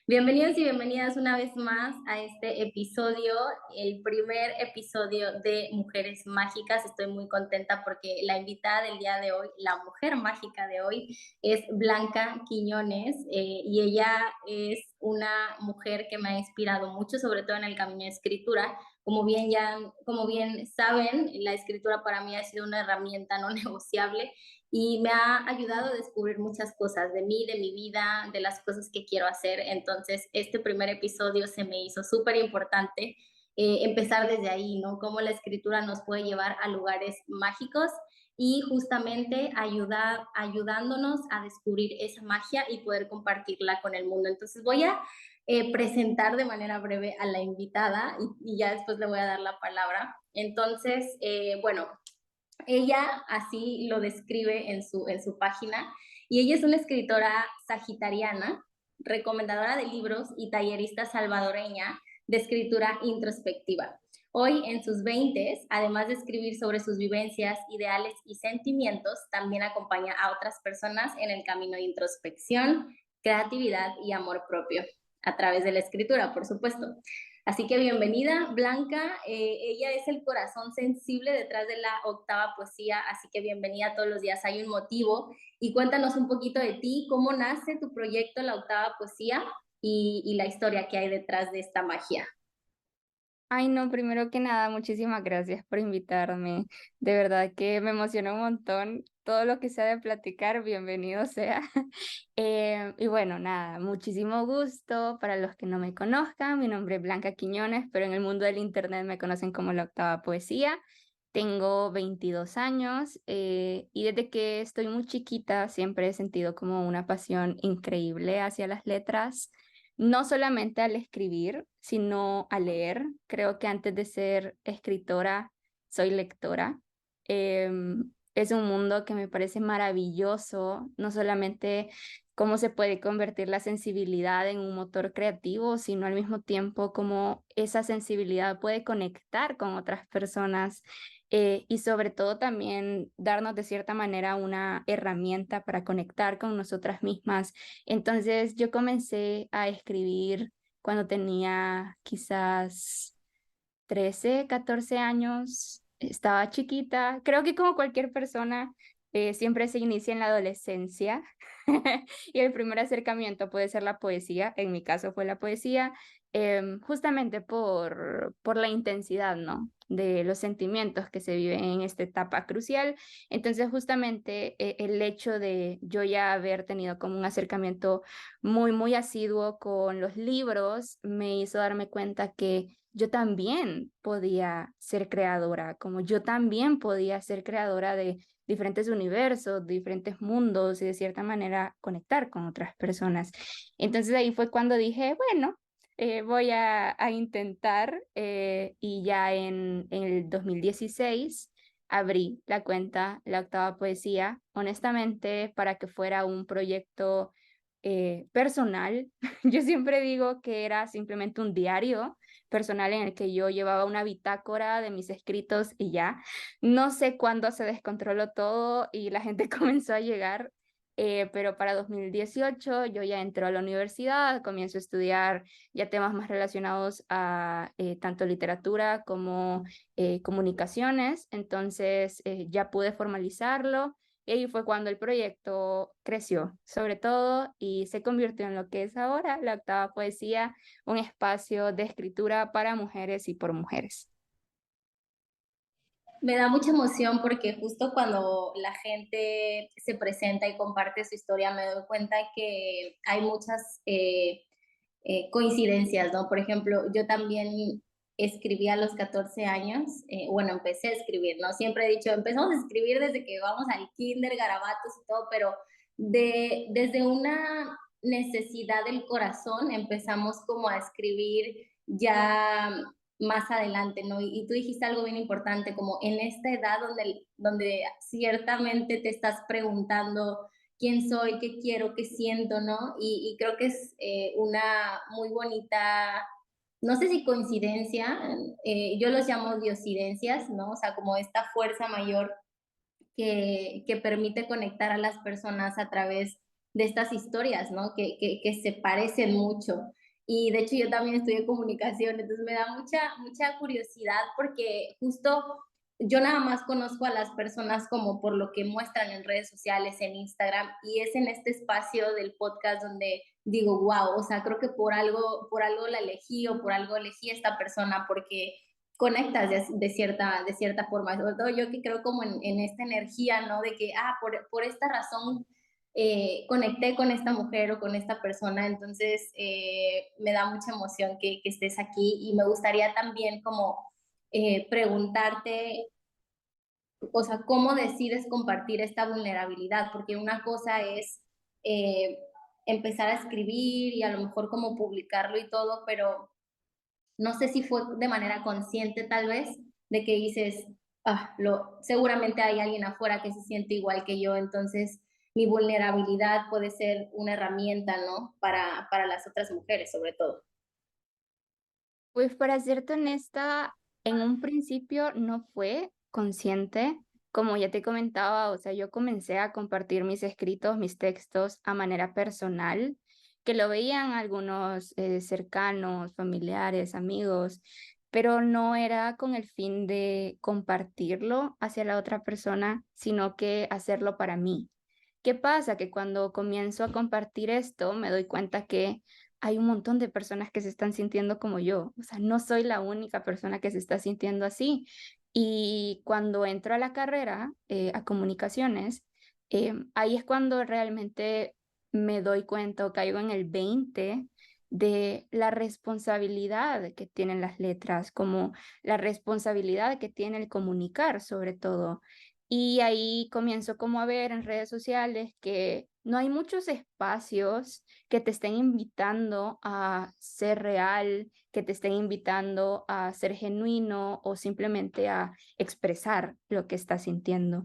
Bienvenidos y bienvenidas una vez más a este episodio, el primer episodio de Mujeres Mágicas. Estoy muy contenta porque la invitada del día de hoy, la mujer mágica de hoy, es Blanca Quiñones y ella es una mujer que me ha inspirado mucho, sobre todo en el camino de escritura. Como bien saben, la escritura para mí ha sido una herramienta no negociable y me ha ayudado a descubrir muchas cosas de mí, de mi vida, de las cosas que quiero hacer. Entonces, este primer episodio se me hizo súper importante empezar desde ahí, ¿no? Cómo la escritura nos puede llevar a lugares mágicos y justamente ayudándonos a descubrir esa magia y poder compartirla con el mundo. Entonces, voy a presentar de manera breve a la invitada y ya después le voy a dar la palabra. Entonces, bueno, ella así lo describe en su página y ella es una escritora sagitariana, recomendadora de libros y tallerista salvadoreña de escritura introspectiva. Hoy en sus 20, además de escribir sobre sus vivencias, ideales y sentimientos, también acompaña a otras personas en el camino de introspección, creatividad y amor propio, a través de la escritura, por supuesto. Así que bienvenida, Blanca. Ella es el corazón sensible detrás de la octava poesía, así que bienvenida todos los días. Hay un motivo. Y cuéntanos un poquito de ti, cómo nace tu proyecto, la octava poesía, y la historia que hay detrás de esta magia. Ay, no, primero que nada, muchísimas gracias por invitarme. De verdad que me emociona un montón. Todo lo que sea de platicar, bienvenido sea. Y bueno, nada, muchísimo gusto. Para los que no me conozcan, mi nombre es Blanca Quiñones, pero en el mundo del internet me conocen como la octava poesía. Tengo 22 años y desde que estoy muy chiquita siempre he sentido como una pasión increíble hacia las letras, no solamente al escribir, sino a leer. Creo que antes de ser escritora, soy lectora. Es un mundo que me parece maravilloso, no solamente cómo se puede convertir la sensibilidad en un motor creativo, sino al mismo tiempo cómo esa sensibilidad puede conectar con otras personas y sobre todo también darnos de cierta manera una herramienta para conectar con nosotras mismas. Entonces yo comencé a escribir cuando tenía quizás 13, 14 años, estaba chiquita. Creo que como cualquier persona, siempre se inicia en la adolescencia y el primer acercamiento puede ser la poesía. En mi caso fue la poesía, justamente por la intensidad, ¿no? De los sentimientos que se viven en esta etapa crucial. Entonces, justamente el hecho de yo ya haber tenido como un acercamiento muy, muy asiduo con los libros me hizo darme cuenta que yo también podía ser creadora, como yo también podía ser creadora de diferentes universos, diferentes mundos y de cierta manera conectar con otras personas. Entonces ahí fue cuando dije, bueno, voy a intentar y ya en el 2016 abrí la cuenta La Octava Poesía, honestamente para que fuera un proyecto personal. Yo siempre digo que era simplemente un diario personal en el que yo llevaba una bitácora de mis escritos y ya. No sé cuándo se descontroló todo y la gente comenzó a llegar, pero para 2018 yo ya entro a la universidad, comienzo a estudiar ya temas más relacionados a tanto literatura como comunicaciones, entonces ya pude formalizarlo. Y ahí fue cuando el proyecto creció, sobre todo, y se convirtió en lo que es ahora la octava poesía, un espacio de escritura para mujeres y por mujeres. Me da mucha emoción porque justo cuando la gente se presenta y comparte su historia, me doy cuenta que hay muchas coincidencias, ¿no? Por ejemplo, yo también escribí a los 14 años, bueno, empecé a escribir, ¿no? Siempre he dicho, empezamos a escribir desde que vamos al kinder, garabatos y todo, pero desde una necesidad del corazón empezamos como a escribir ya más adelante, ¿no? Y tú dijiste algo bien importante, como en esta edad donde ciertamente te estás preguntando quién soy, qué quiero, qué siento, ¿no? Y creo que es una muy bonita, no sé si coincidencia, yo los llamo diosidencias, ¿no? O sea, como esta fuerza mayor que permite conectar a las personas a través de estas historias, ¿no? Que se parecen mucho. Y de hecho yo también estudié comunicación, entonces me da mucha curiosidad porque justo yo nada más conozco a las personas como por lo que muestran en redes sociales, en Instagram, y es en este espacio del podcast donde digo, wow, o sea, creo que por algo la elegí o por algo elegí a esta persona, porque conectas de cierta forma, sobre todo yo que creo como en esta energía, ¿no? De que, por esta razón conecté con esta mujer o con esta persona, entonces me da mucha emoción que estés aquí y me gustaría también como preguntarte, o sea, cómo decides compartir esta vulnerabilidad, porque una cosa es eh, empezar a escribir y a lo mejor como publicarlo y todo, pero no sé si fue de manera consciente tal vez, de que dices, seguramente hay alguien afuera que se siente igual que yo, entonces mi vulnerabilidad puede ser una herramienta, ¿no? Para las otras mujeres, sobre todo. Pues para serte honesta, en un principio no fue consciente. Como ya te comentaba, o sea, yo comencé a compartir mis escritos, mis textos a manera personal, que lo veían algunos cercanos, familiares, amigos, pero no era con el fin de compartirlo hacia la otra persona, sino que hacerlo para mí. ¿Qué pasa? Que cuando comienzo a compartir esto, me doy cuenta que hay un montón de personas que se están sintiendo como yo. O sea, no soy la única persona que se está sintiendo así. Y cuando entro a la carrera, a comunicaciones, ahí es cuando realmente me doy cuenta o caigo en el 20 de la responsabilidad que tienen las letras, como la responsabilidad que tiene el comunicar, sobre todo. Y ahí comienzo como a ver en redes sociales que no hay muchos espacios que te estén invitando a ser real, que te estén invitando a ser genuino o simplemente a expresar lo que estás sintiendo.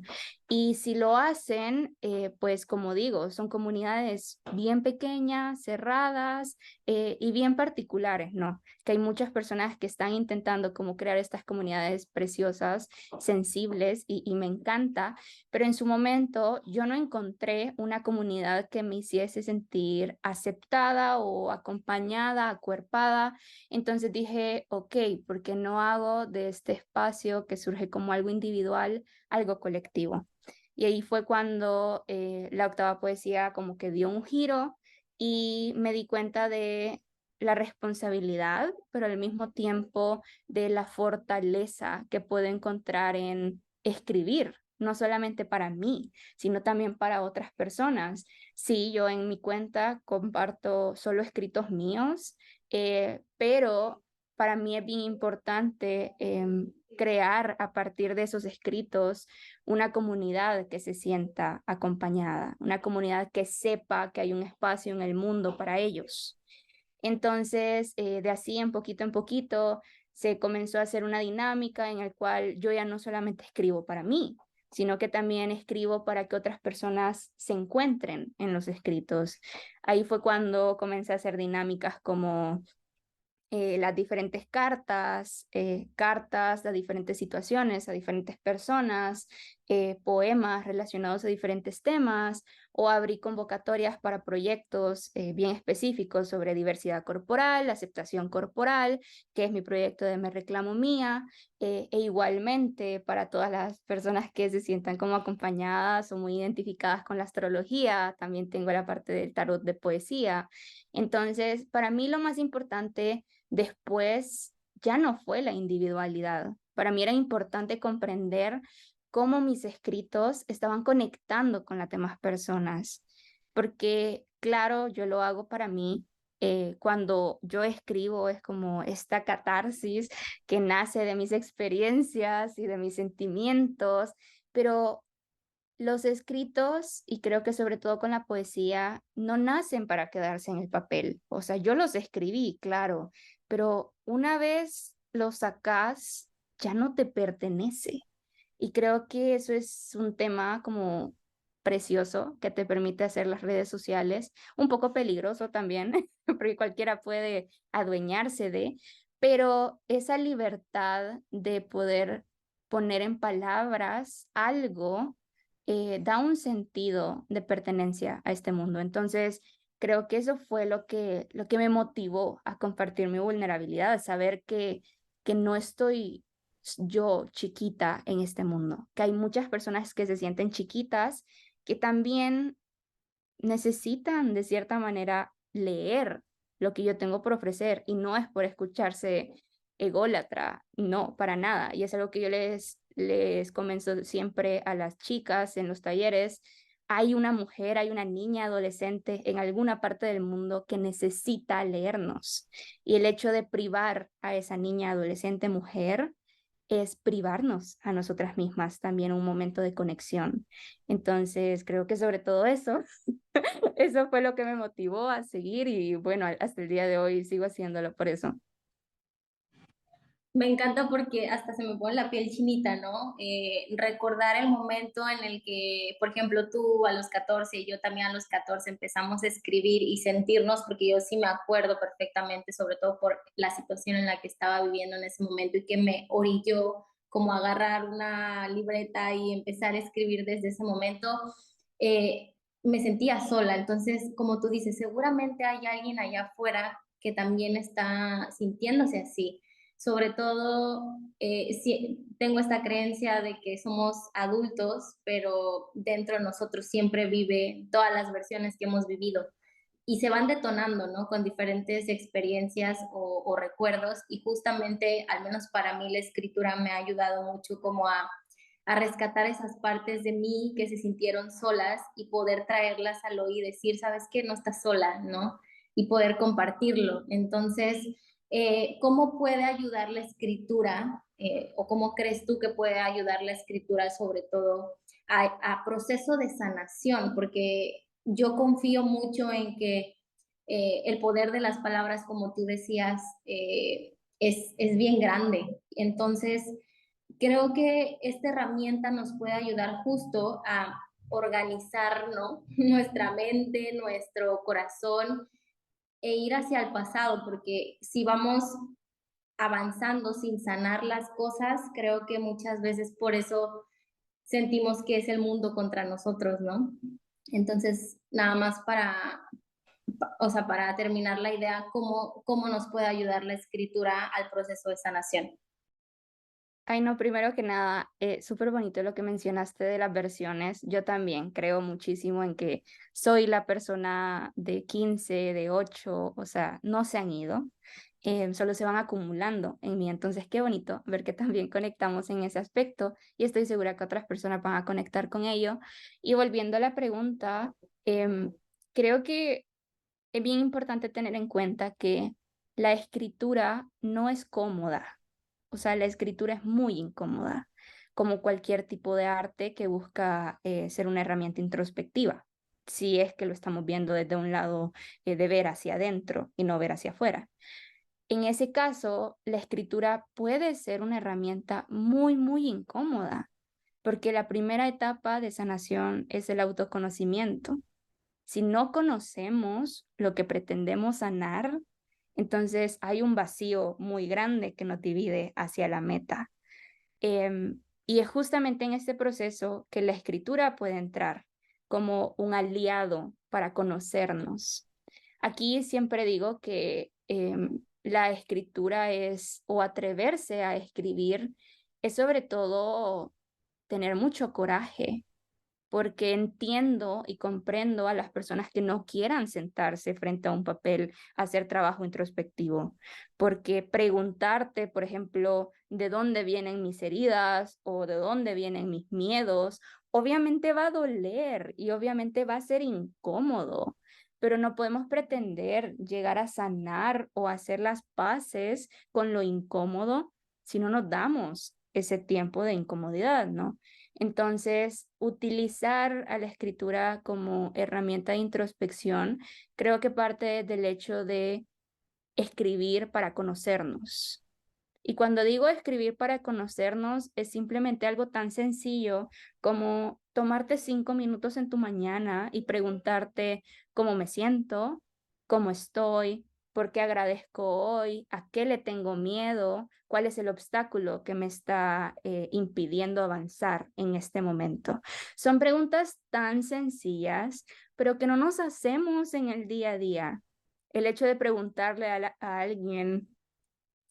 Y si lo hacen, pues como digo, son comunidades bien pequeñas, cerradas y bien particulares, ¿no? Que hay muchas personas que están intentando como crear estas comunidades preciosas, sensibles y me encanta, pero en su momento yo no encontré una comunidad que me hiciese sentir aceptada o acompañada, acuerpada. Entonces dije, ok, ¿por qué no hago de este espacio que surge como algo individual, algo colectivo? Y ahí fue cuando la octava poesía como que dio un giro y me di cuenta de la responsabilidad, pero al mismo tiempo de la fortaleza que puedo encontrar en escribir, no solamente para mí, sino también para otras personas. Sí, yo en mi cuenta comparto solo escritos míos, pero para mí es bien importante crear a partir de esos escritos una comunidad que se sienta acompañada, una comunidad que sepa que hay un espacio en el mundo para ellos. Entonces, de así en poquito, se comenzó a hacer una dinámica en la cual yo ya no solamente escribo para mí, sino que también escribo para que otras personas se encuentren en los escritos. Ahí fue cuando comencé a hacer dinámicas como las diferentes cartas, cartas a diferentes situaciones, a diferentes personas, poemas relacionados a diferentes temas, o abrí convocatorias para proyectos bien específicos sobre diversidad corporal, aceptación corporal, que es mi proyecto de Me Reclamo Mía, e igualmente para todas las personas que se sientan como acompañadas o muy identificadas con la astrología, también tengo la parte del tarot de poesía. Entonces, para mí lo más importante después ya no fue la individualidad. Para mí era importante comprender cómo mis escritos estaban conectando con las demás personas, porque claro, yo lo hago para mí. Cuando yo escribo es como esta catarsis que nace de mis experiencias y de mis sentimientos, pero los escritos, y creo que sobre todo con la poesía, no nacen para quedarse en el papel. O sea, yo los escribí, claro, pero una vez los sacas, ya no te pertenece. Y creo que eso es un tema como precioso que te permite hacer las redes sociales, un poco peligroso también, porque cualquiera puede adueñarse de, pero esa libertad de poder poner en palabras algo da un sentido de pertenencia a este mundo. Entonces, creo que eso fue lo que me motivó a compartir mi vulnerabilidad, saber que no estoy yo chiquita en este mundo, que hay muchas personas que se sienten chiquitas, que también necesitan de cierta manera leer lo que yo tengo por ofrecer y no es por escucharse ególatra, no, para nada. Y es algo que yo les comento siempre a las chicas en los talleres. Hay una mujer, hay una niña adolescente en alguna parte del mundo que necesita leernos. Y el hecho de privar a esa niña adolescente mujer es privarnos a nosotras mismas también un momento de conexión. Entonces, creo que sobre todo eso, eso fue lo que me motivó a seguir y bueno, hasta el día de hoy sigo haciéndolo por eso. Me encanta porque hasta se me pone la piel chinita, ¿no? Recordar el momento en el que, por ejemplo, tú a los 14 y yo también a los 14 empezamos a escribir y sentirnos, porque yo sí me acuerdo perfectamente, sobre todo por la situación en la que estaba viviendo en ese momento y que me orilló como agarrar una libreta y empezar a escribir desde ese momento. Me sentía sola, entonces, como tú dices, seguramente hay alguien allá afuera que también está sintiéndose así. Sobre todo, tengo esta creencia de que somos adultos, pero dentro de nosotros siempre vive todas las versiones que hemos vivido y se van detonando, ¿no? Con diferentes experiencias o recuerdos y justamente, al menos para mí, la escritura me ha ayudado mucho como a rescatar esas partes de mí que se sintieron solas y poder traerlas al oído y decir, ¿sabes qué? No estás sola, ¿no? Y poder compartirlo. Entonces, ¿cómo puede ayudar la escritura o cómo crees tú que puede ayudar la escritura sobre todo a proceso de sanación? Porque yo confío mucho en que el poder de las palabras, como tú decías, es bien grande. Entonces, creo que esta herramienta nos puede ayudar justo a organizar, ¿no? Nuestra mente, nuestro corazón e ir hacia el pasado, porque si vamos avanzando sin sanar las cosas, creo que muchas veces por eso sentimos que es el mundo contra nosotros, ¿no? Entonces, nada más o sea, para terminar la idea, ¿cómo nos puede ayudar la escritura al proceso de sanación? Ay, no, primero que nada, súper bonito lo que mencionaste de las versiones. Yo también creo muchísimo en que soy la persona de 15, de 8, o sea, no se han ido, solo se van acumulando en mí. Entonces, qué bonito ver que también conectamos en ese aspecto y estoy segura que otras personas van a conectar con ello. Y volviendo a la pregunta, creo que es bien importante tener en cuenta que la escritura no es cómoda. O sea, la escritura es muy incómoda, como cualquier tipo de arte que busca ser una herramienta introspectiva, si es que lo estamos viendo desde un lado de ver hacia adentro y no ver hacia afuera. En ese caso, la escritura puede ser una herramienta muy, muy incómoda, porque la primera etapa de sanación es el autoconocimiento. Si no conocemos lo que pretendemos sanar, entonces hay un vacío muy grande que nos divide hacia la meta. Y es justamente en este proceso que la escritura puede entrar como un aliado para conocernos. Aquí siempre digo que la escritura es, o atreverse a escribir, es sobre todo tener mucho coraje, porque entiendo y comprendo a las personas que no quieran sentarse frente a un papel a hacer trabajo introspectivo, porque preguntarte, por ejemplo, de dónde vienen mis heridas o de dónde vienen mis miedos, obviamente va a doler y obviamente va a ser incómodo. Pero no podemos pretender llegar a sanar o hacer las paces con lo incómodo si no nos damos ese tiempo de incomodidad, ¿no? Entonces, utilizar a la escritura como herramienta de introspección, creo que parte del hecho de escribir para conocernos. Y cuando digo escribir para conocernos, es simplemente algo tan sencillo como tomarte 5 minutos en tu mañana y preguntarte cómo me siento, cómo estoy, ¿Por qué agradezco hoy? ¿A qué le tengo miedo? ¿Cuál es el obstáculo que me está impidiendo avanzar en este momento? Son preguntas tan sencillas, pero que no nos hacemos en el día a día. El hecho de preguntarle a alguien,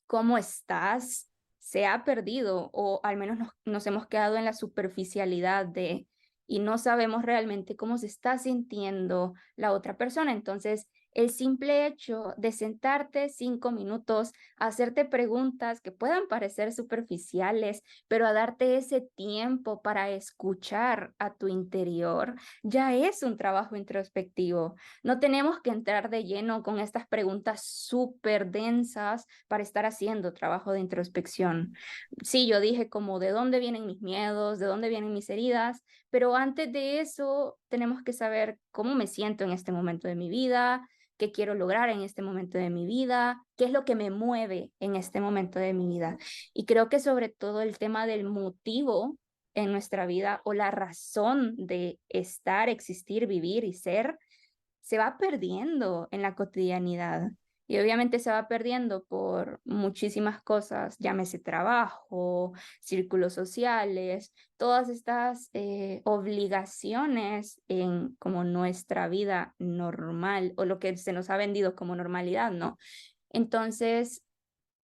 ¿cómo estás? Se ha perdido o al menos nos hemos quedado en la superficialidad de y no sabemos realmente cómo se está sintiendo la otra persona. Entonces, el simple hecho de sentarte 5 minutos, a hacerte preguntas que puedan parecer superficiales, pero a darte ese tiempo para escuchar a tu interior, ya es un trabajo introspectivo. No tenemos que entrar de lleno con estas preguntas súper densas para estar haciendo trabajo de introspección. Sí, yo dije como de dónde vienen mis miedos, de dónde vienen mis heridas, pero antes de eso tenemos que saber cómo me siento en este momento de mi vida, qué quiero lograr en este momento de mi vida, qué es lo que me mueve en este momento de mi vida. Y creo que sobre todo el tema del motivo en nuestra vida o la razón de estar, existir, vivir y ser se va perdiendo en la cotidianidad. Y obviamente se va perdiendo por muchísimas cosas, llámese trabajo, círculos sociales, todas estas obligaciones en como nuestra vida normal o lo que se nos ha vendido como normalidad, ¿no? Entonces,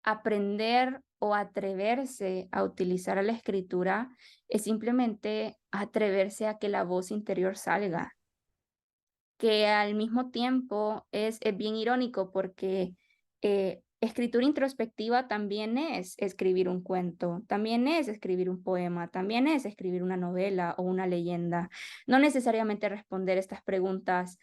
aprender o atreverse a utilizar la escritura es simplemente atreverse a que la voz interior salga, que al mismo tiempo es bien irónico porque escritura introspectiva también es escribir un cuento, también es escribir un poema, también es escribir una novela o una leyenda. No necesariamente responder estas preguntas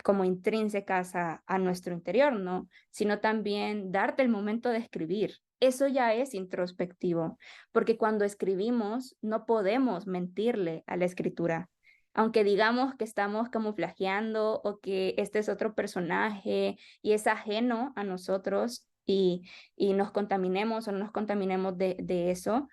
como intrínsecas a nuestro interior, ¿no? Sino también darte el momento de escribir. Eso ya es introspectivo, porque cuando escribimos no podemos mentirle a la escritura, aunque digamos que estamos camuflajeando o que este es otro personaje y es ajeno a nosotros y nos contaminemos o no nos contaminemos de eso,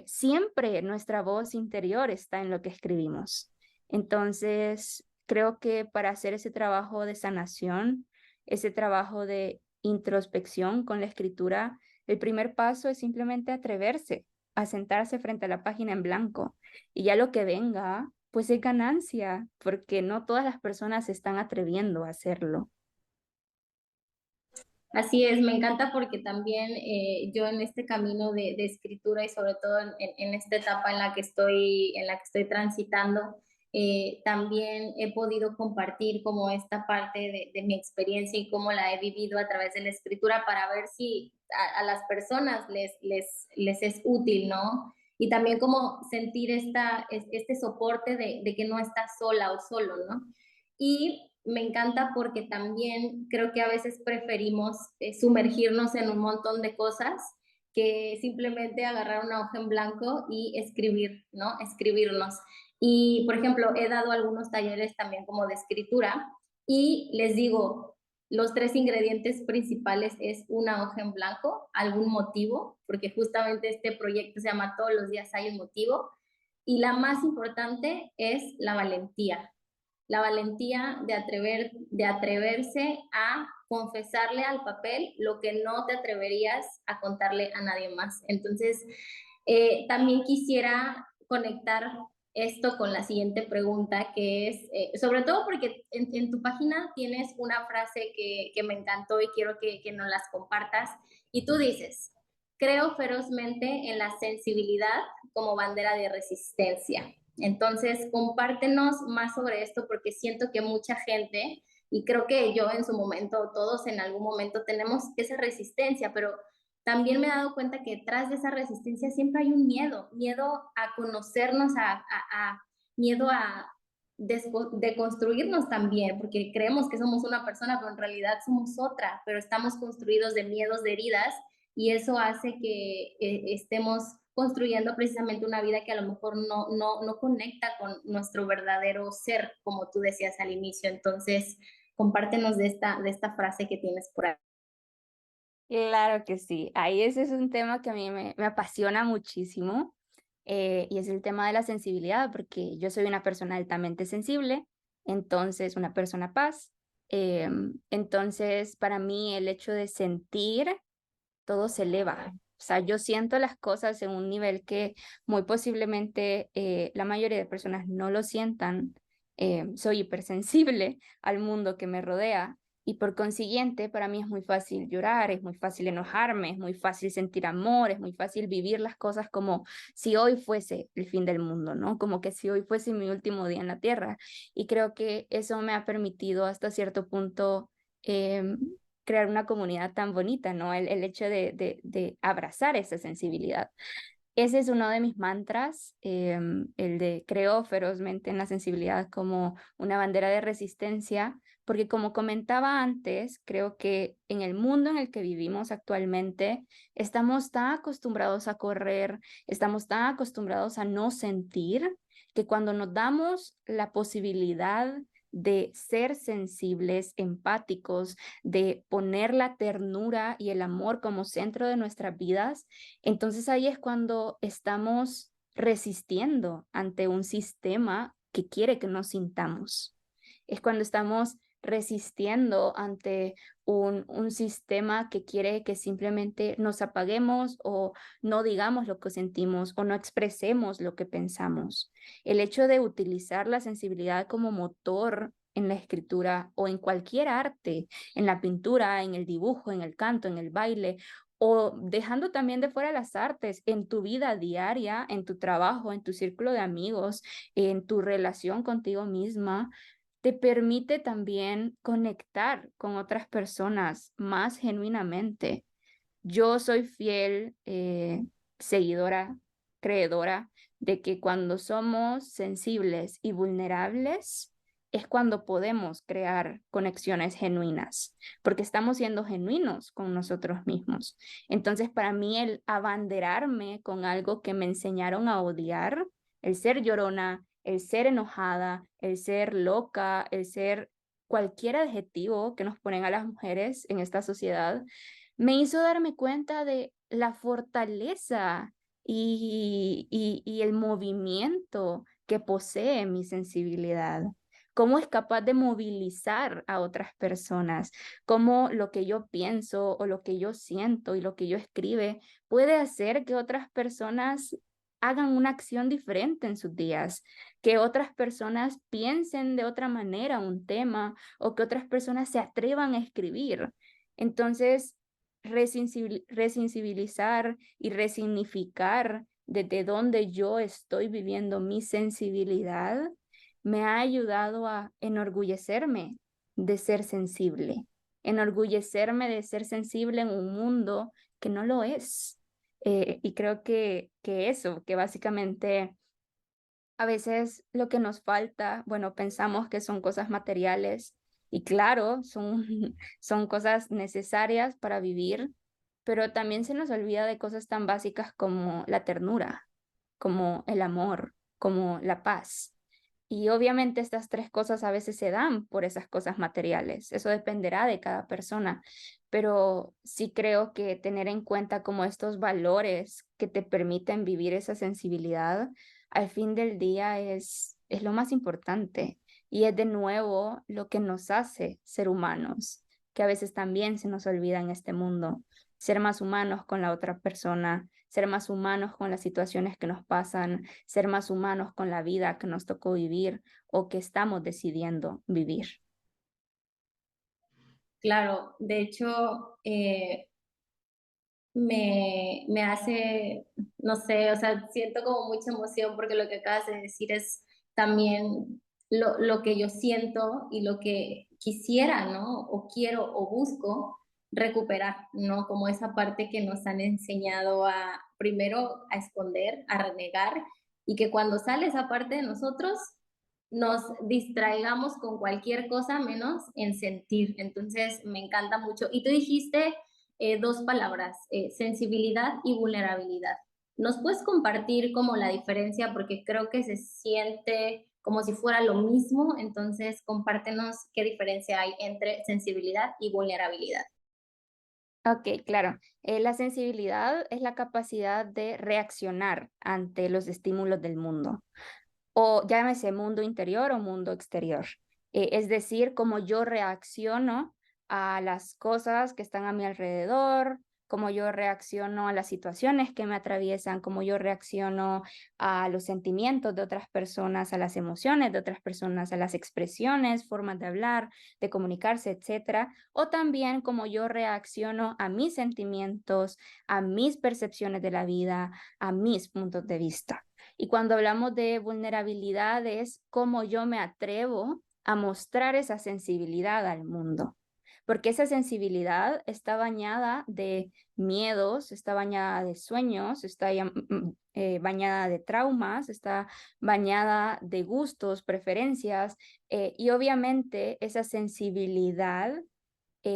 siempre nuestra voz interior está en lo que escribimos. Entonces, creo que para hacer ese trabajo de sanación, ese trabajo de introspección con la escritura, el primer paso es simplemente atreverse a sentarse frente a la página en blanco y ya lo que venga pues es ganancia, porque no todas las personas se están atreviendo a hacerlo. Así es, me encanta porque también yo en este camino de escritura y sobre todo en esta etapa en la que estoy transitando, también he podido compartir como esta parte de mi experiencia y cómo la he vivido a través de la escritura para ver si a las personas les es útil, ¿no? Y también como sentir este soporte de que no estás sola o solo, ¿no? Y me encanta porque también creo que a veces preferimos sumergirnos en un montón de cosas que simplemente agarrar una hoja en blanco y escribir, ¿no? Escribirnos. Y, por ejemplo, he dado algunos talleres también como de escritura y les digo, los tres ingredientes principales es una hoja en blanco, algún motivo, porque justamente este proyecto se llama Todos los días hay un motivo, y la más importante es la valentía de atreverse a confesarle al papel lo que no te atreverías a contarle a nadie más. Entonces, también quisiera conectar esto con la siguiente pregunta, que es, sobre todo porque en tu página tienes una frase que me encantó y quiero que nos las compartas, y tú dices, creo ferozmente en la sensibilidad como bandera de resistencia. Entonces, compártenos más sobre esto porque siento que mucha gente, y creo que yo en su momento, todos en algún momento tenemos esa resistencia, pero también me he dado cuenta que detrás de esa resistencia siempre hay un miedo a conocernos, miedo a deconstruirnos también, porque creemos que somos una persona, pero en realidad somos otra, pero estamos construidos de miedos, de heridas, y eso hace que estemos construyendo precisamente una vida que a lo mejor no conecta con nuestro verdadero ser, como tú decías al inicio. Entonces, compártenos de esta frase que tienes por ahí. Claro que sí. Ahí ese es un tema que a mí me apasiona muchísimo, y es el tema de la sensibilidad, porque yo soy una persona altamente sensible, entonces una persona paz. Entonces, para mí el hecho de sentir todo se eleva. O sea, yo siento las cosas en un nivel que muy posiblemente la mayoría de personas no lo sientan. Soy hipersensible al mundo que me rodea y por consiguiente para mí es muy fácil llorar, es muy fácil enojarme, es muy fácil sentir amor, es muy fácil vivir las cosas como si hoy fuese el fin del mundo, ¿no? Como que si hoy fuese mi último día en la tierra. Y creo que eso me ha permitido hasta cierto punto crear una comunidad tan bonita, ¿no? El hecho de abrazar esa sensibilidad. Ese es uno de mis mantras, el de creo ferozmente en la sensibilidad como una bandera de resistencia, porque como comentaba antes, creo que en el mundo en el que vivimos actualmente estamos tan acostumbrados a correr, estamos tan acostumbrados a no sentir, que cuando nos damos la posibilidad de ser sensibles, empáticos, de poner la ternura y el amor como centro de nuestras vidas, entonces ahí es cuando estamos resistiendo ante un sistema que quiere que nos sintamos. Es cuando estamos resistiendo ante un sistema que quiere que simplemente nos apaguemos o no digamos lo que sentimos o no expresemos lo que pensamos. El hecho de utilizar la sensibilidad como motor en la escritura o en cualquier arte, en la pintura, en el dibujo, en el canto, en el baile, o dejando también de fuera las artes en tu vida diaria, en tu trabajo, en tu círculo de amigos, en tu relación contigo misma, te permite también conectar con otras personas más genuinamente. Yo soy fiel seguidora, creedora de que cuando somos sensibles y vulnerables es cuando podemos crear conexiones genuinas, porque estamos siendo genuinos con nosotros mismos. Entonces, para mí el abanderarme con algo que me enseñaron a odiar, el ser llorona, el ser enojada, el ser loca, el ser cualquier adjetivo que nos ponen a las mujeres en esta sociedad, me hizo darme cuenta de la fortaleza y el movimiento que posee mi sensibilidad. Cómo es capaz de movilizar a otras personas, cómo lo que yo pienso o lo que yo siento y lo que yo escribe puede hacer que otras personas hagan una acción diferente en sus días, que otras personas piensen de otra manera un tema o que otras personas se atrevan a escribir. Entonces, resensibilizar y resignificar desde donde yo estoy viviendo mi sensibilidad me ha ayudado a enorgullecerme de ser sensible, enorgullecerme de ser sensible en un mundo que no lo es. Y creo que eso, que básicamente a veces lo que nos falta, bueno, pensamos que son cosas materiales y claro, son, son cosas necesarias para vivir, pero también se nos olvida de cosas tan básicas como la ternura, como el amor, como la paz. Y obviamente estas tres cosas a veces se dan por esas cosas materiales. Eso dependerá de cada persona, pero sí creo que tener en cuenta como estos valores que te permiten vivir esa sensibilidad al fin del día es lo más importante y es de nuevo lo que nos hace ser humanos, que a veces también se nos olvida en este mundo, ser más humanos con la otra persona, ser más humanos con las situaciones que nos pasan, ser más humanos con la vida que nos tocó vivir o que estamos decidiendo vivir. Claro, de hecho, me hace, no sé, o sea, siento como mucha emoción porque lo que acabas de decir es también lo que yo siento y lo que quisiera, ¿no? O quiero o busco recuperar, ¿no? Como esa parte que nos han enseñado a, primero, a esconder, a renegar, y que cuando sale esa parte de nosotros, nos distraigamos con cualquier cosa menos en sentir. Entonces, me encanta mucho. Y tú dijiste dos palabras, sensibilidad y vulnerabilidad. ¿Nos puedes compartir como la diferencia? Porque creo que se siente como si fuera lo mismo, entonces compártenos qué diferencia hay entre sensibilidad y vulnerabilidad. Ok, claro. La sensibilidad es la capacidad de reaccionar ante los estímulos del mundo, o llámese mundo interior o mundo exterior. Es decir, cómo yo reacciono a las cosas que están a mi alrededor, cómo yo reacciono a las situaciones que me atraviesan, cómo yo reacciono a los sentimientos de otras personas, a las emociones de otras personas, a las expresiones, formas de hablar, de comunicarse, etcétera, o también cómo yo reacciono a mis sentimientos, a mis percepciones de la vida, a mis puntos de vista. Y cuando hablamos de vulnerabilidad es cómo yo me atrevo a mostrar esa sensibilidad al mundo, porque esa sensibilidad está bañada de miedos, está bañada de sueños, está bañada de traumas, está bañada de gustos, preferencias, y obviamente esa sensibilidad,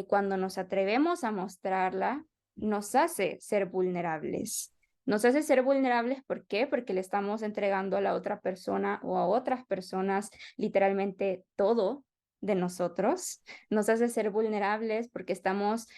cuando nos atrevemos a mostrarla, nos hace ser vulnerables. Nos hace ser vulnerables, ¿por qué? Porque le estamos entregando a la otra persona o a otras personas literalmente todo de nosotros. Nos hace ser vulnerables porque estamos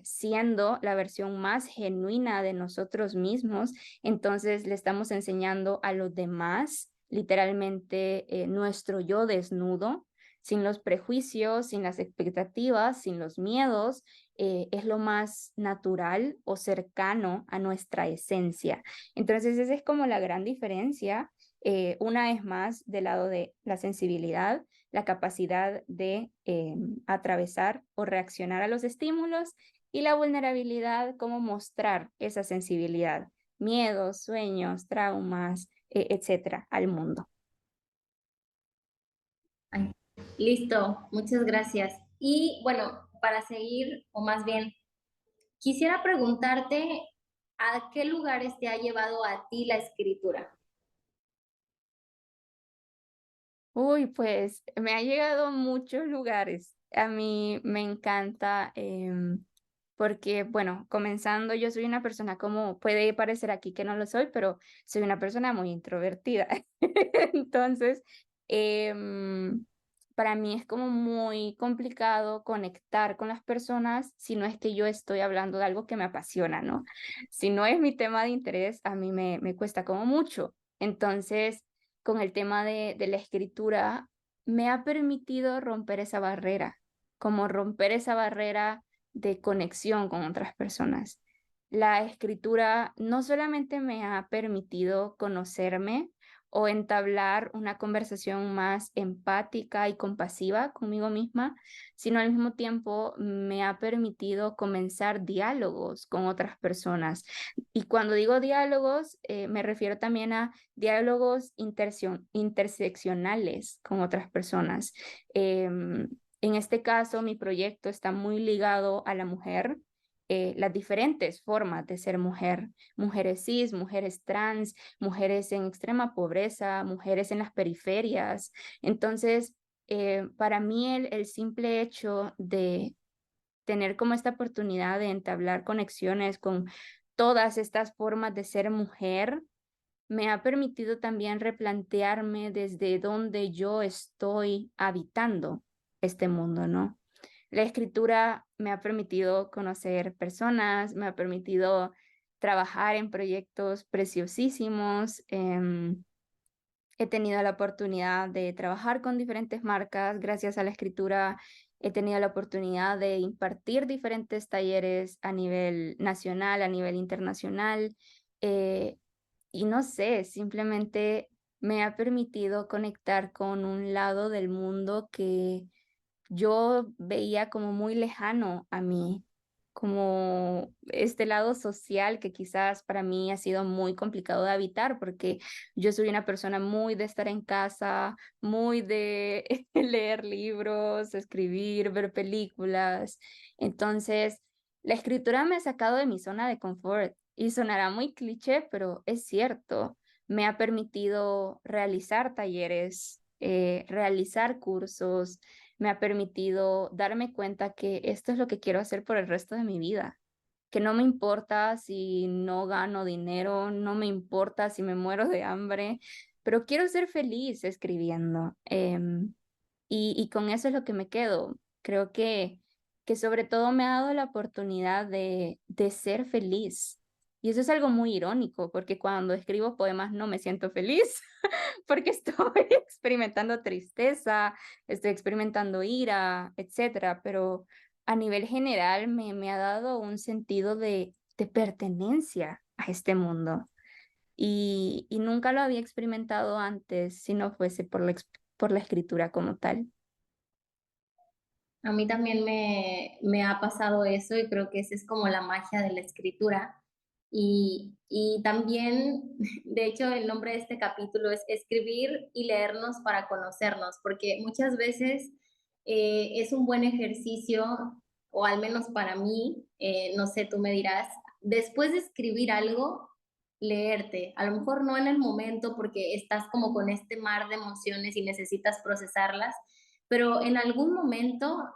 siendo la versión más genuina de nosotros mismos. Entonces le estamos enseñando a los demás literalmente nuestro yo desnudo, sin los prejuicios, sin las expectativas, sin los miedos. Es lo más natural o cercano a nuestra esencia. Entonces, esa es como la gran diferencia. Una es más del lado de la sensibilidad, la capacidad de atravesar o reaccionar a los estímulos, y la vulnerabilidad, cómo mostrar esa sensibilidad, miedos, sueños, traumas, etcétera, al mundo. Ay, listo, muchas gracias. Y bueno, para seguir, o más bien, quisiera preguntarte a qué lugares te ha llevado a ti la escritura. Uy, pues me ha llegado a muchos lugares. A mí me encanta porque, bueno, comenzando, yo soy una persona, como puede parecer aquí que no lo soy, pero soy una persona muy introvertida. Entonces, em, para mí es como muy complicado conectar con las personas si no es que yo estoy hablando de algo que me apasiona, ¿no? Si no es mi tema de interés, a mí me cuesta como mucho. Entonces, con el tema de la escritura, me ha permitido romper esa barrera, como romper esa barrera de conexión con otras personas. La escritura no solamente me ha permitido conocerme o entablar una conversación más empática y compasiva conmigo misma, sino al mismo tiempo me ha permitido comenzar diálogos con otras personas. Y cuando digo diálogos, me refiero también a diálogos interseccionales con otras personas. En este caso, mi proyecto está muy ligado a la mujer, las diferentes formas de ser mujer, mujeres cis, mujeres trans, mujeres en extrema pobreza, mujeres en las periferias. Entonces, para mí el simple hecho de tener como esta oportunidad de entablar conexiones con todas estas formas de ser mujer, me ha permitido también replantearme desde dónde yo estoy habitando este mundo, ¿no? La escritura me ha permitido conocer personas, me ha permitido trabajar en proyectos preciosísimos. He tenido la oportunidad de trabajar con diferentes marcas. Gracias a la escritura he tenido la oportunidad de impartir diferentes talleres a nivel nacional, a nivel internacional. eh, y no sé, simplemente me ha permitido conectar con un lado del mundo que yo veía como muy lejano a mí, como este lado social que quizás para mí ha sido muy complicado de habitar, porque yo soy una persona muy de estar en casa, muy de leer libros, escribir, ver películas. Entonces, la escritura me ha sacado de mi zona de confort y sonará muy cliché, pero es cierto. Me ha permitido realizar talleres, realizar cursos, me ha permitido darme cuenta que esto es lo que quiero hacer por el resto de mi vida, que no me importa si no gano dinero, no me importa si me muero de hambre, pero quiero ser feliz escribiendo. Y con eso es lo que me quedo. Creo que sobre todo me ha dado la oportunidad de ser feliz. Y eso es algo muy irónico, porque cuando escribo poemas no me siento feliz, porque estoy experimentando tristeza, estoy experimentando ira, etcétera, pero a nivel general me ha dado un sentido de pertenencia a este mundo y nunca lo había experimentado antes si no fuese por por la escritura como tal. A mí también me ha pasado eso y creo que esa es como la magia de la escritura. Y también, de hecho, el nombre de este capítulo es Escribir y leernos para conocernos, porque muchas veces es un buen ejercicio, o al menos para mí, no sé, tú me dirás, después de escribir algo, leerte. A lo mejor no en el momento porque estás como con este mar de emociones y necesitas procesarlas, pero en algún momento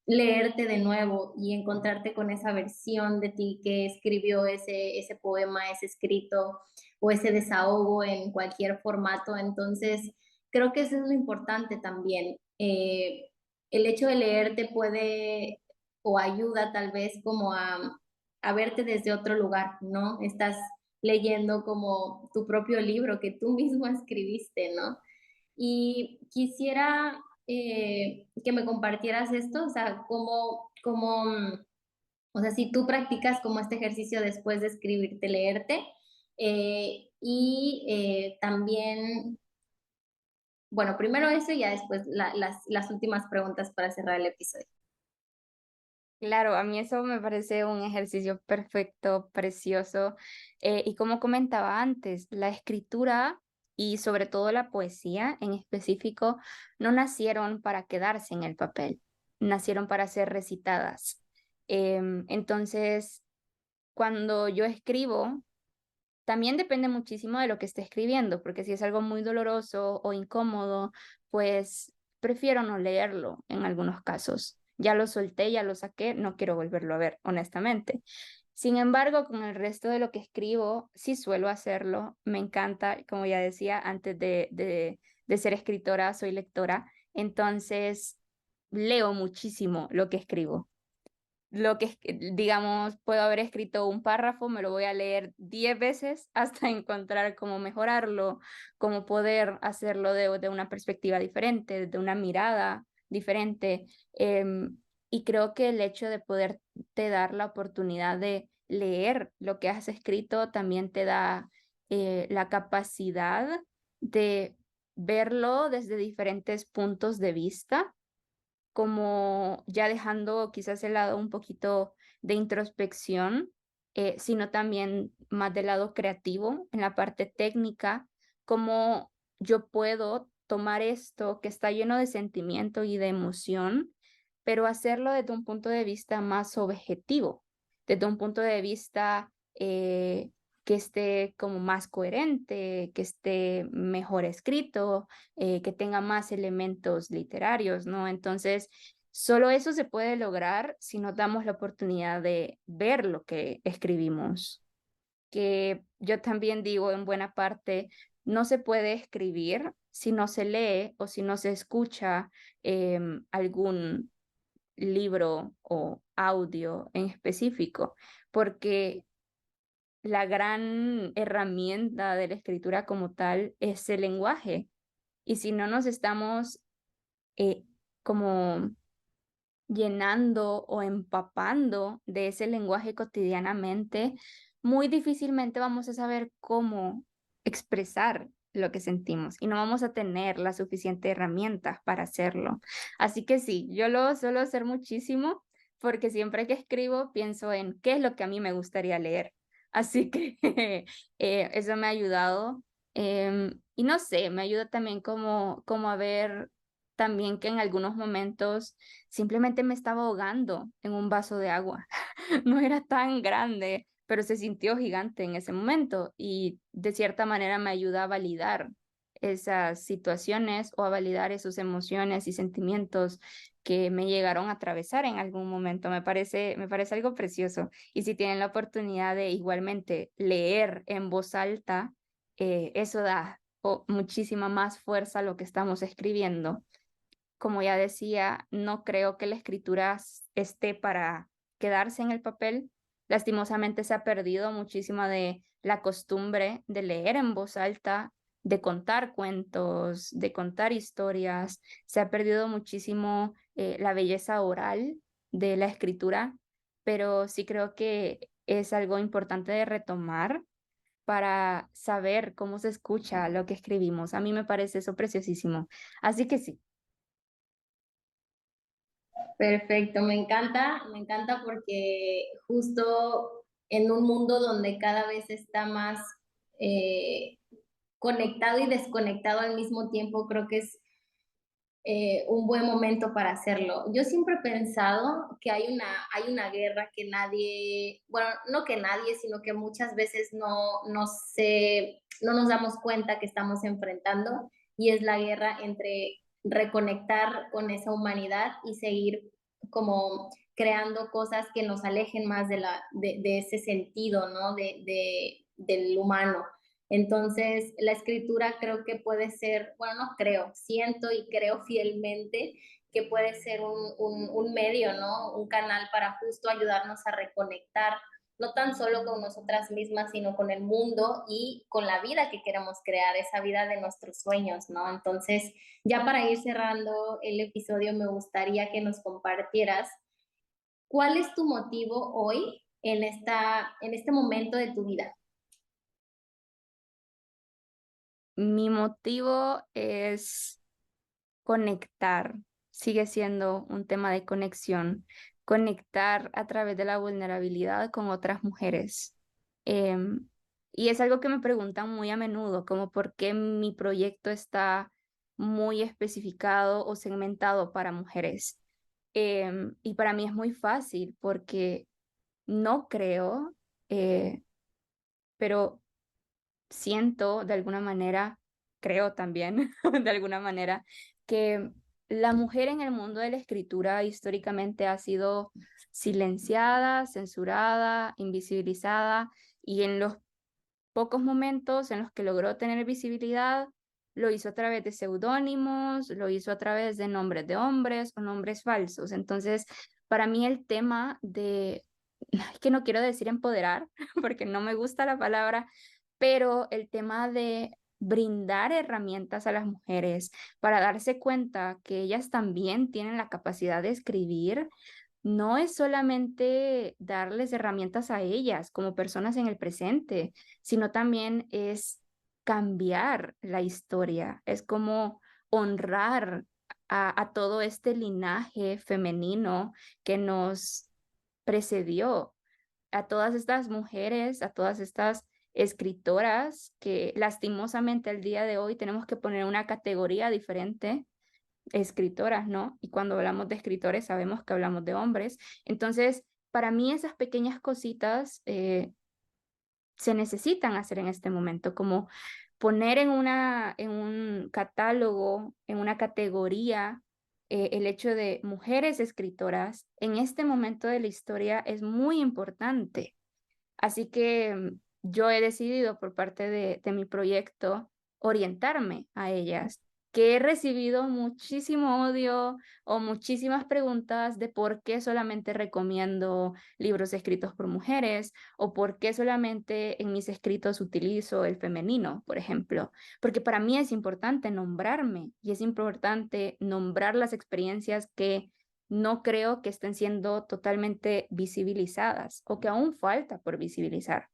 leerte de nuevo y encontrarte con esa versión de ti que escribió ese poema, ese escrito o ese desahogo en cualquier formato. Entonces, creo que eso es lo importante también. El hecho de leerte puede o ayuda tal vez como a verte desde otro lugar, ¿no? Estás leyendo como tu propio libro que tú mismo escribiste, ¿no? Y quisiera que me compartieras esto, o sea, o sea, si tú practicas como este ejercicio después de escribirte, leerte, también, bueno, primero eso y ya después las últimas preguntas para cerrar el episodio. Claro, a mí eso me parece un ejercicio perfecto, precioso. Y como comentaba antes, la escritura y sobre todo la poesía en específico no nacieron para quedarse en el papel, nacieron para ser recitadas. Entonces, cuando yo escribo, también depende muchísimo de lo que esté escribiendo, porque si es algo muy doloroso o incómodo, pues prefiero no leerlo en algunos casos. Ya lo solté, ya lo saqué, no quiero volverlo a ver, honestamente. Sin embargo, con el resto de lo que escribo, sí suelo hacerlo. Me encanta, como ya decía, antes de ser escritora, soy lectora. Entonces, leo muchísimo lo que escribo lo que, digamos, puedo haber escrito un párrafo, me lo voy a leer 10 veces hasta encontrar cómo mejorarlo, cómo poder hacerlo de una perspectiva diferente, de una mirada diferente. Y creo que el hecho de poderte dar la oportunidad de leer lo que has escrito también te da la capacidad de verlo desde diferentes puntos de vista como ya dejando quizás el lado un poquito de introspección, sino también más del lado creativo, en la parte técnica, cómo yo puedo tomar esto que está lleno de sentimiento y de emoción, pero hacerlo desde un punto de vista más objetivo, desde un punto de vista que esté como más coherente, que esté mejor escrito, que tenga más elementos literarios, ¿no? Entonces, solo eso se puede lograr si nos damos la oportunidad de ver lo que escribimos, que yo también digo en buena parte, no se puede escribir si no se lee o si no se escucha algún libro o audio en específico, porque la gran herramienta de la escritura como tal es el lenguaje. Y si no nos estamos eh, como llenando o empapando de ese lenguaje cotidianamente, muy difícilmente vamos a saber cómo expresar lo que sentimos y no vamos a tener las suficientes herramientas para hacerlo. Así que sí, yo lo suelo hacer muchísimo porque siempre que escribo pienso en qué es lo que a mí me gustaría leer. Así que eso me ha ayudado. Y no sé, me ayuda también como a ver también que en algunos momentos simplemente me estaba ahogando en un vaso de agua. No era tan grande, pero se sintió gigante en ese momento y de cierta manera me ayuda a validar esas situaciones o a validar esas emociones y sentimientos que me llegaron a atravesar en algún momento. Me parece algo precioso. Y si tienen la oportunidad de igualmente leer en voz alta, eso da muchísima más fuerza a lo que estamos escribiendo. Como ya decía, no creo que la escritura esté para quedarse en el papel. Lastimosamente se ha perdido muchísima de la costumbre de leer en voz alta, de contar cuentos, de contar historias. Se ha perdido muchísimo la belleza oral de la escritura, pero sí creo que es algo importante de retomar para saber cómo se escucha lo que escribimos. A mí me parece eso preciosísimo. Así que sí. Perfecto, me encanta porque justo en un mundo donde cada vez está más eh, conectado y desconectado al mismo tiempo, creo que es un buen momento para hacerlo. Yo siempre he pensado que hay una guerra que nadie, bueno, no que nadie, sino que muchas veces no nos damos cuenta que estamos enfrentando, y es la guerra entre reconectar con esa humanidad y seguir como creando cosas que nos alejen más de ese sentido, ¿no? Del humano. Entonces, la escritura creo que puede ser, bueno, no creo, siento y creo fielmente que puede ser un medio, ¿no? Un canal para justo ayudarnos a reconectar, no tan solo con nosotras mismas, sino con el mundo y con la vida que queremos crear, esa vida de nuestros sueños, ¿no? Entonces, ya para ir cerrando el episodio, me gustaría que nos compartieras cuál es tu motivo hoy en este momento de tu vida. Mi motivo es conectar, sigue siendo un tema de conexión, conectar a través de la vulnerabilidad con otras mujeres. Em, y es algo que me preguntan muy a menudo, como por qué mi proyecto está muy especificado o segmentado para mujeres. Y para mí es muy fácil porque no creo, pero siento de alguna manera, creo también de alguna manera, que la mujer en el mundo de la escritura históricamente ha sido silenciada, censurada, invisibilizada, y en los pocos momentos en los que logró tener visibilidad, lo hizo a través de seudónimos, lo hizo a través de nombres de hombres o nombres falsos. Entonces, para mí el tema de, es que no quiero decir empoderar, porque no me gusta la palabra, pero el tema de brindar herramientas a las mujeres para darse cuenta que ellas también tienen la capacidad de escribir, no es solamente darles herramientas a ellas como personas en el presente, sino también es cambiar la historia, es como honrar a todo este linaje femenino que nos precedió, a todas estas mujeres, a todas estas escritoras que lastimosamente al día de hoy tenemos que poner una categoría diferente, escritoras, ¿no? Y cuando hablamos de escritores sabemos que hablamos de hombres. Entonces, para mí esas pequeñas cositas se necesitan hacer en este momento, como poner en un catálogo, en una categoría, el hecho de mujeres escritoras en este momento de la historia es muy importante. Así que yo he decidido por parte de mi proyecto orientarme a ellas, que he recibido muchísimo odio o muchísimas preguntas de por qué solamente recomiendo libros escritos por mujeres o por qué solamente en mis escritos utilizo el femenino, por ejemplo. Porque para mí es importante nombrarme y es importante nombrar las experiencias que no creo que estén siendo totalmente visibilizadas o que aún falta por visibilizar.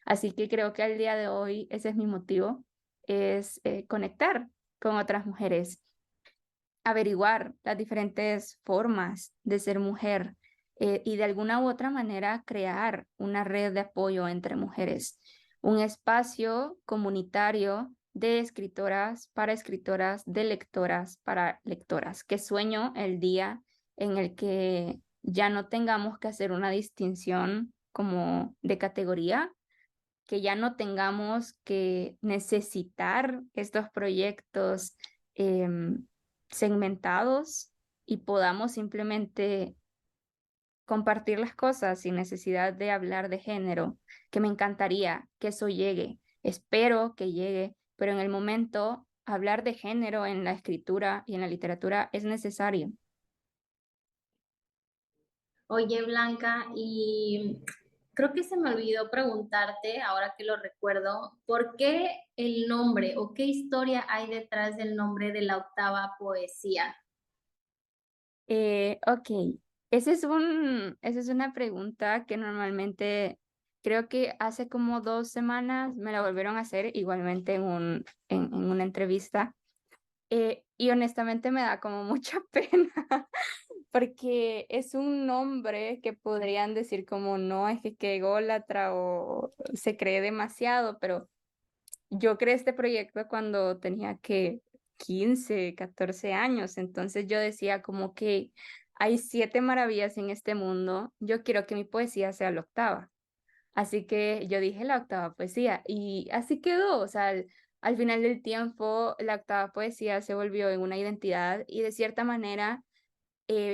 Así que creo que al día de hoy ese es mi motivo, es conectar con otras mujeres, averiguar las diferentes formas de ser mujer y de alguna u otra manera crear una red de apoyo entre mujeres, un espacio comunitario de escritoras, de lectoras para lectoras, que sueño el día en el que ya no tengamos que hacer una distinción como de categoría, que ya no tengamos que necesitar estos proyectos segmentados y podamos simplemente compartir las cosas sin necesidad de hablar de género, que me encantaría que eso llegue, espero que llegue, pero en el momento hablar de género en la escritura y en la literatura es necesario. Oye, Blanca, y creo que se me olvidó preguntarte, ahora que lo recuerdo, ¿por qué el nombre o qué historia hay detrás del nombre de la octava poesía? Ok, esa es una pregunta que normalmente creo que hace como 2 semanas me la volvieron a hacer igualmente en una entrevista. Y honestamente me da como mucha pena porque es un nombre que podrían decir como no, es que ególatra o se cree demasiado, pero yo creé este proyecto cuando tenía que 15, 14 años, entonces yo decía como que hay 7 maravillas en este mundo, yo quiero que mi poesía sea la octava. Así que yo dije la octava poesía y así quedó, o sea, al final del tiempo la octava poesía se volvió en una identidad y de cierta manera,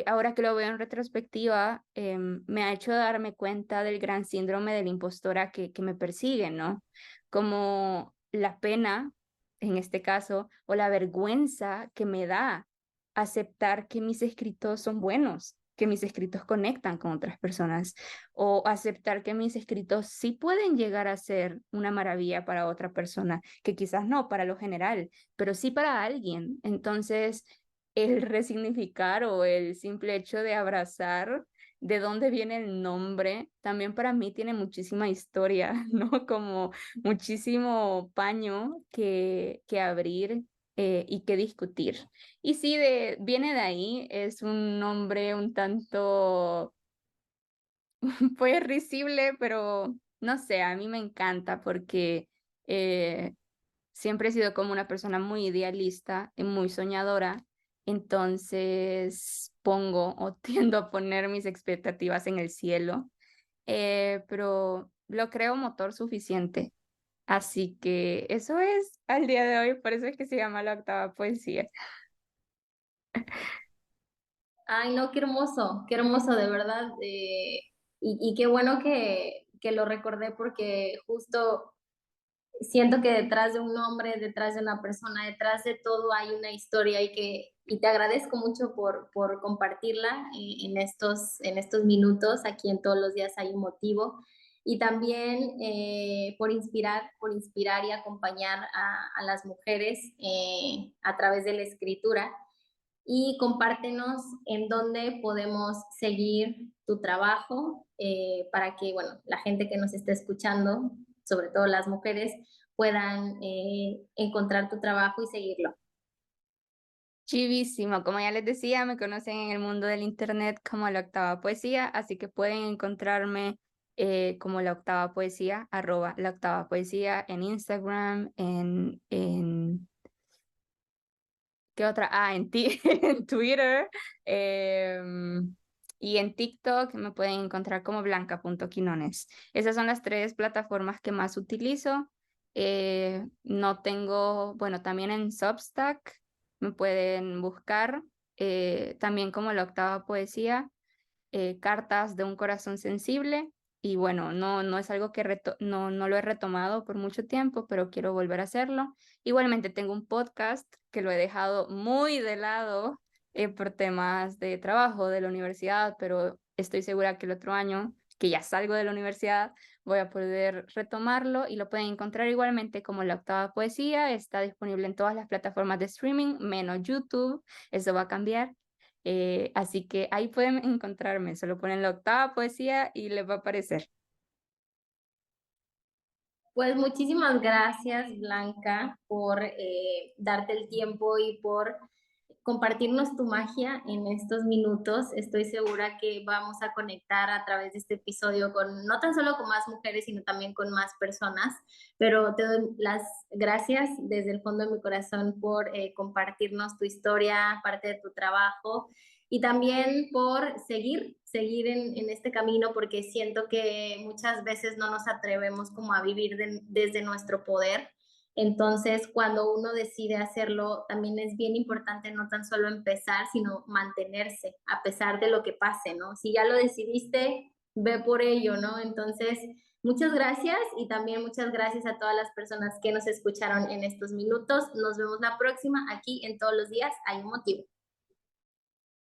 ahora que lo veo en retrospectiva, me ha hecho darme cuenta del gran síndrome de la impostora que me persigue, ¿no? Como la pena, en este caso, o la vergüenza que me da aceptar que mis escritos son buenos, que mis escritos conectan con otras personas, o aceptar que mis escritos sí pueden llegar a ser una maravilla para otra persona, que quizás no para lo general, pero sí para alguien. Entonces, el resignificar o el simple hecho de abrazar de dónde viene el nombre, también para mí tiene muchísima historia, ¿no? Como muchísimo paño que abrir y que discutir. Y sí, viene de ahí, es un nombre un tanto, pues, risible, pero no sé, a mí me encanta porque eh, siempre he sido como una persona muy idealista y muy soñadora, entonces pongo o tiendo a poner mis expectativas en el cielo, pero lo creo motor suficiente. Así que eso es al día de hoy, por eso es que se llama la octava poesía. Ay, no, qué hermoso, de verdad. Y qué bueno que lo recordé porque justo siento que detrás de un nombre, detrás de una persona, detrás de todo hay una historia y te agradezco mucho por compartirla en estos minutos. Aquí en Todos los Días Hay un Motivo. Y también por inspirar y acompañar a las mujeres a través de la escritura y compártenos en dónde podemos seguir tu trabajo para que, bueno, la gente que nos esté escuchando, sobre todo las mujeres, puedan encontrar tu trabajo y seguirlo. Chivísimo, como ya les decía, me conocen en el mundo del internet como la octava poesía, así que pueden encontrarme como la octava poesía, @ la octava poesía en Instagram, ¿qué otra? Ah, en Twitter, y en TikTok me pueden encontrar como blanca.quinones. Esas son las 3 plataformas que más utilizo. No tengo, bueno, también en Substack me pueden buscar, también como la octava poesía, cartas de un corazón sensible. Y bueno, no es algo que no lo he retomado por mucho tiempo, pero quiero volver a hacerlo. Igualmente tengo un podcast que lo he dejado muy de lado por temas de trabajo de la universidad, pero estoy segura que el otro año, que ya salgo de la universidad, voy a poder retomarlo y lo pueden encontrar igualmente como La Octava Poesía. Está disponible en todas las plataformas de streaming, menos YouTube. Eso va a cambiar. Así que ahí pueden encontrarme, solo ponen la octava poesía y les va a aparecer. Pues muchísimas gracias, Blanca, por darte el tiempo y por compartirnos tu magia en estos minutos. Estoy segura que vamos a conectar a través de este episodio con no tan solo con más mujeres, sino también con más personas. Pero te doy las gracias desde el fondo de mi corazón por compartirnos tu historia, parte de tu trabajo y también por seguir en este camino, porque siento que muchas veces no nos atrevemos como a vivir desde nuestro poder. Entonces, cuando uno decide hacerlo, también es bien importante no tan solo empezar, sino mantenerse a pesar de lo que pase, ¿no? Si ya lo decidiste, ve por ello, ¿no? Entonces, muchas gracias y también muchas gracias a todas las personas que nos escucharon en estos minutos. Nos vemos la próxima aquí en Todos los Días Hay un Motivo.